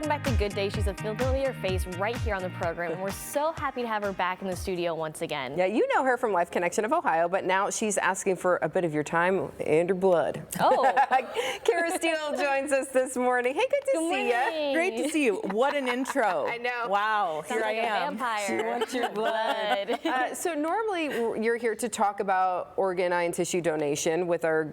Welcome back to Good Day. She's a familiar face right here on the program, and we're so happy to have her back in the studio once again. Yeah, you know her from Life Connection of Ohio, but now she's asking for a bit of your time and your blood. Oh. Kara Steele joins us this morning. Hey, good to see you. Great to see you. What an intro. I know. Wow, Sounds here like I am. A vampire. She wants your blood. So normally you're here to talk about organ, eye, and tissue donation with our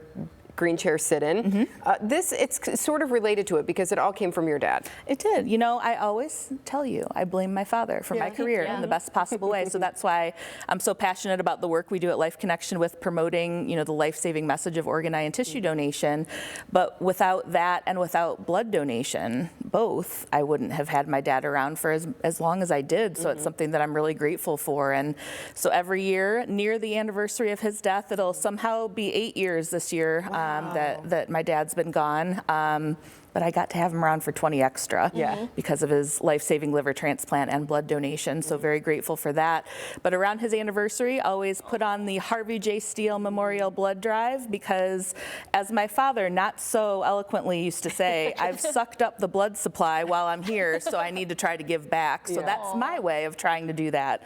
green chair sit-in. It's sort of related to it because it all came from your dad. It did. You know, I always tell you, I blame my father for my career in the best possible way. So that's why I'm so passionate about the work we do at Life Connection with promoting, you know, the life-saving message of organ, eye, and tissue donation. But without that and without blood donation, both, I wouldn't have had my dad around for as long as I did. So it's something that I'm really grateful for. And so every year, near the anniversary of his death, it'll somehow be 8 years this year. That my dad's been gone. But I got to have him around for 20 extra because of his life-saving liver transplant and blood donation. So very grateful for that. But around his anniversary, always put on the Harvey Steele Memorial Blood Drive because, as my father not so eloquently used to say, I've sucked up the blood supply while I'm here, so I need to try to give back. So that's my way of trying to do that.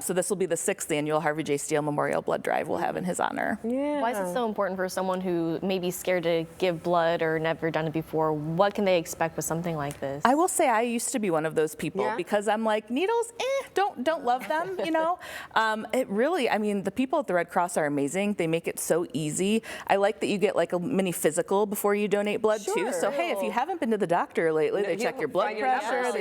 So this will be the 6th annual Harvey Steele Memorial Blood Drive we'll have in his honor. Why is it so important for someone who may be scared to give blood or never done it before? What can they expect with something like this? I will say I used to be one of those people because I'm like, needles, don't love them, you know? It really, I mean, the people at the Red Cross are amazing. They make it so easy. I like that you get like a mini physical before you donate blood too. So hey, if you haven't been to the doctor lately, they check your blood pressure,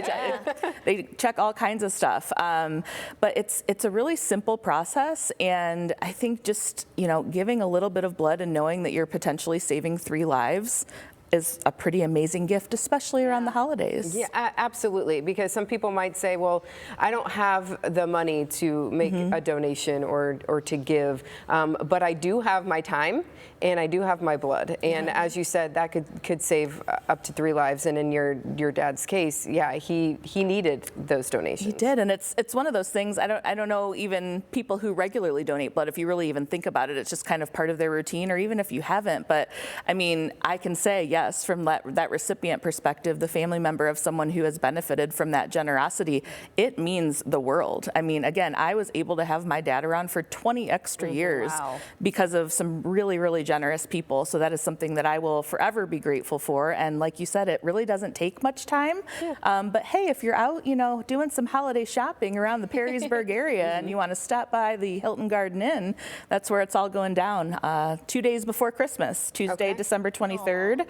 they check all kinds of stuff. But it's a really simple process, and I think just, you know, giving a little bit of blood and knowing that you're potentially saving 3 lives is a pretty amazing gift, especially around the holidays. Yeah, absolutely. Because some people might say, well, I don't have the money to make a donation or to give, but I do have my time and I do have my blood. And as you said, that could save up to 3 lives. And in your dad's case, he needed those donations. He did, and it's one of those things. I don't know even people who regularly donate blood, if you really even think about it, it's just kind of part of their routine, or even if you haven't. But I mean, I can say yes, from that recipient perspective, the family member of someone who has benefited from that generosity, it means the world. I mean, again, I was able to have my dad around for 20 extra years because of some really, really generous people. So that is something that I will forever be grateful for. And like you said, it really doesn't take much time. But hey, if you're out, you know, doing some holiday shopping around the Perrysburg area and you want to stop by the Hilton Garden Inn, that's where it's all going down. 2 days before Christmas, Tuesday, December 23rd.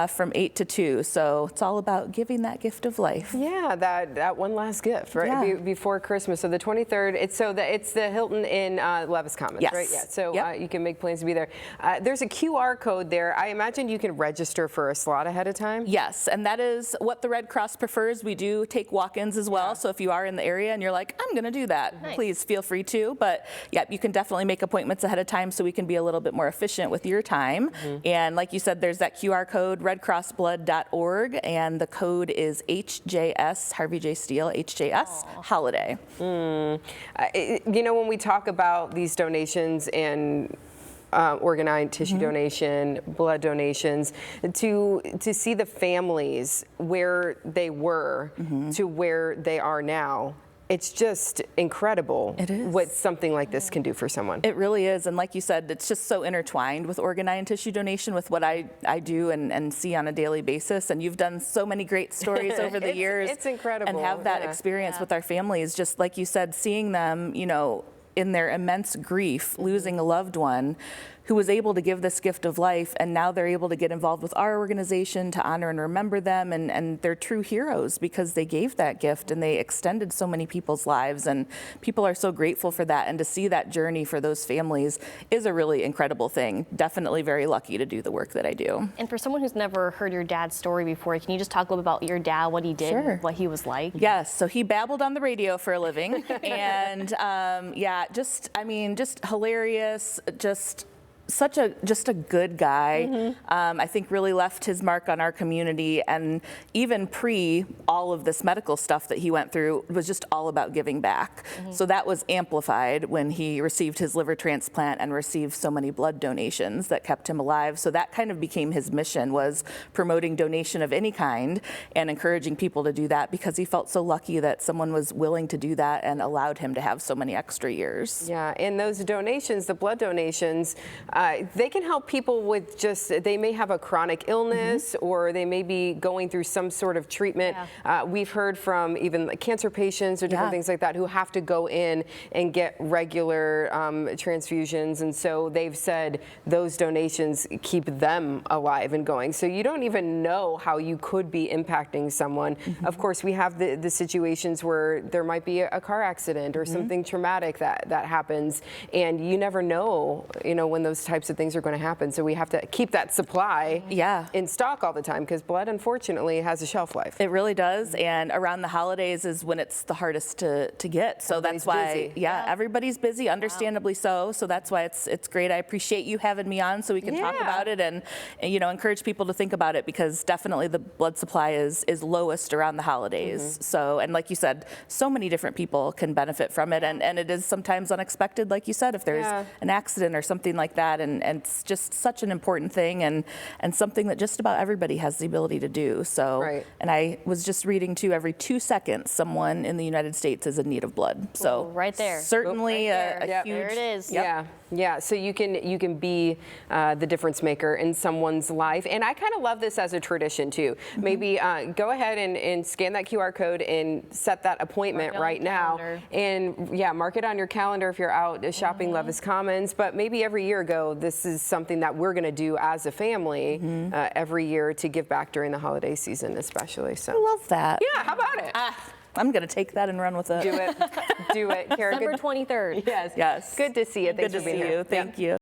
From 8 to 2. So it's all about giving that gift of life. Yeah, that one last gift, right? Before Christmas. So the 23rd, it's the Hilton in Levis Commons, right? Yeah. So you can make plans to be there. There's a QR code there. I imagine you can register for a slot ahead of time? Yes, and that is what the Red Cross prefers. We do take walk-ins as well. So if you are in the area and you're like, I'm going to do that, please feel free to. But yeah, you can definitely make appointments ahead of time so we can be a little bit more efficient with your time. And like you said, there's that QR code, redcrossblood.org, and the code is HJS, Harvey J. Steele, HJS, holiday. You know, when we talk about these donations and organ, eye, and tissue donation, blood donations, to see the families where they were to where they are now, it's just incredible what something like this can do for someone. It really is. And like you said, it's just so intertwined with organ, eye, and tissue donation with what I do and see on a daily basis. And you've done so many great stories over the years. It's incredible. And have that experience with our families. Just like you said, seeing them, you know, in their immense grief, losing a loved one who was able to give this gift of life, and now they're able to get involved with our organization to honor and remember them, and they're true heroes because they gave that gift and they extended so many people's lives, and people are so grateful for that. And to see that journey for those families is a really incredible thing. Definitely very lucky to do the work that I do. And for someone who's never heard your dad's story before, can you just talk a little bit about your dad, what he did, and what he was like? Yes, so he babbled on the radio for a living, and just hilarious, just just a good guy. I think really left his mark on our community, and even pre all of this medical stuff that he went through was just all about giving back. So that was amplified when he received his liver transplant and received so many blood donations that kept him alive. So that kind of became his mission, was promoting donation of any kind and encouraging people to do that, because he felt so lucky that someone was willing to do that and allowed him to have so many extra years. Yeah, and those donations, the blood donations, they can help people with they may have a chronic illness or they may be going through some sort of treatment. We've heard from even like cancer patients or different things like that who have to go in and get regular transfusions. And so they've said those donations keep them alive and going. So you don't even know how you could be impacting someone. Of course, we have the situations where there might be a car accident or something traumatic that happens, and you never know, when those types of things are going to happen. So we have to keep that supply in stock all the time, because blood, unfortunately, has a shelf life. It really does, and around the holidays is when it's the hardest to get. So Everybody's that's why, busy. everybody's busy, understandably so. So that's why it's great. I appreciate you having me on so we can talk about it and encourage people to think about it, because definitely the blood supply is lowest around the holidays. So, and like you said, so many different people can benefit from it, and it is sometimes unexpected, like you said, if there's an accident or something like that, and it's just such an important thing and something that just about everybody has the ability to do. So, and I was just reading too, every 2 seconds someone in the United States is in need of blood. So right there, certainly a huge. There it is. Yeah, so you can be the difference maker in someone's life. And I kind of love this as a tradition too. Maybe go ahead and scan that QR code and set that appointment right now. And mark it on your calendar if you're out shopping Levis Commons. But maybe every year this is something that we're going to do as a family every year to give back during the holiday season especially. So I love that. Yeah, how about it? I'm going to take that and run with it. Do it. Kara. December 23rd. Yes. Yes. Good to see you. Thanks Good to for being see here. you. Thank you.